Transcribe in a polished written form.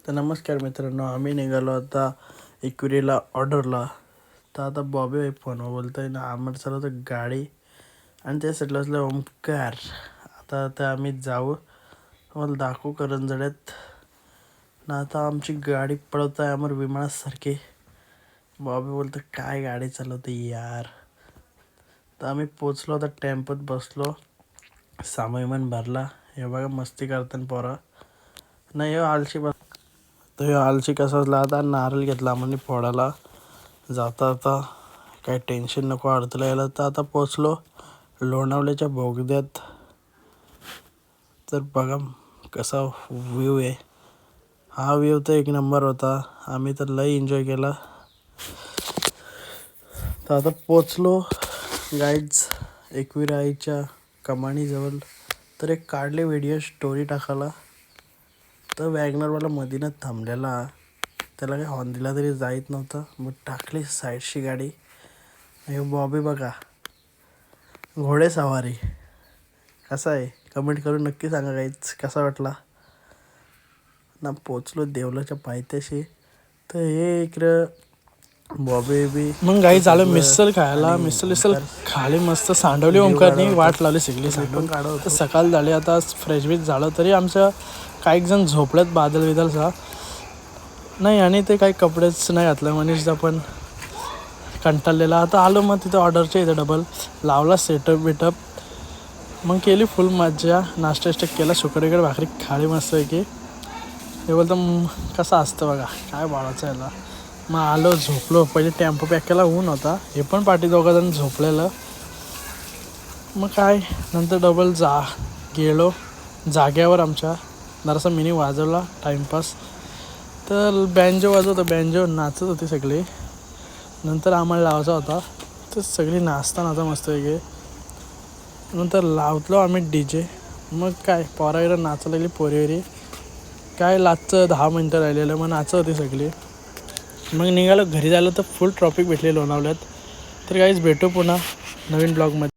तर नमस्कार मित्रांनो, आम्ही निघालो आता इक्विरीला ऑर्डरला. तर आता बॉबी फोनवर बोलतो आहे ना, आम्हाला चालवतं गाडी आणि त्या साईडला असलं ओमकार. आता आम्ही जाऊ, आम्हाला दाखवू करंजड्यात ना. आता आमची गाडी पळवत आहे आम्हाला विमानासारखी. बॉबी बोलतं काय गाडी चालवते यार. तर आम्ही पोचलो, आता टेम्पोत बसलो, सामान भरला. हे बघा मस्ती करताना पोरा नाही हो आलशी बस. तर ह्यो आलशी कसा असला, आता नारळ घेतला म्हणजे फोडायला जाता आता काही टेन्शन नको अडथळा यायला. तर आता पोचलो लोणावल्याच्या बोगद्यात. तर बघा कसा व्ह्यू आहे. हा व्ह्यू तर एक नंबर होता, आम्ही तर लई एन्जॉय केला. तर आता पोचलो गाईड्स एकविराईच्या कमानीजवळ. तर एक काढले व्हिडिओ स्टोरी टाकायला. तर वॅगनरवाला मधीनं थांबलेला, त्याला काही हॉर्न दिला तरी जायत नव्हतं. मग टाकली साईडची गाडी. हे बॉबी बघा घोडेसवारी कसा आहे, कमेंट करून नक्की सांगा गाईच कसा वाटला ना. पोचलो देवलाच्या पायथ्याशी. तर हे इकडं बॉबी बी मग गाई झालं मिसल खायला. मिसल खाली मस्त सांडवली ओमकारनी वाट लावली सगळी सांडून. तर सकाळ झाली, आता फ्रेश बीच झालं. तरी आमच्या काही जण झोपल्यात बादल विदलचा नाही, आणि ते काही कपडेच नाही घातलं. मनीषचा पण कंटाळलेला. आता आलो मग तिथं ऑर्डरच्या इथं डबल लावला सेटअप बिटअप. मग केली फुल मज्जा. नाश्ता केला, सुकडीकडे भाकरी खाली मस्त आहे की. हे बोलतं कसं असतं बघा काय बाळाचं याला. मग आलो, झोपलो. पहिले टेम्पो पॅक केला, ऊन होता. हे पण पाठी दोघंजण झोपलेलं. मग काय नंतर डबल गेलो जाग्यावर आमच्या. जरासा मिनी वाजवला टाईमपास. तर बँजो वाजवतो, बँजो नाचत होती सगळी. नंतर आम्हाला लावायचा होता, तर सगळी नाचता मस्त वेगळे. नंतर लावलो आम्ही DJ. मग काय पोराकडे नाचायला लागली पोरीवरी. काय लाचचं 10 मिनटं राहिलेलं, मग नाचत होती सगळी. मग निघालो घरी. झालं तर फुल ट्रॉफिक भेटले लोणावल्यात. तर काहीच भेटू पुन्हा नवीन ब्लॉगमध्ये.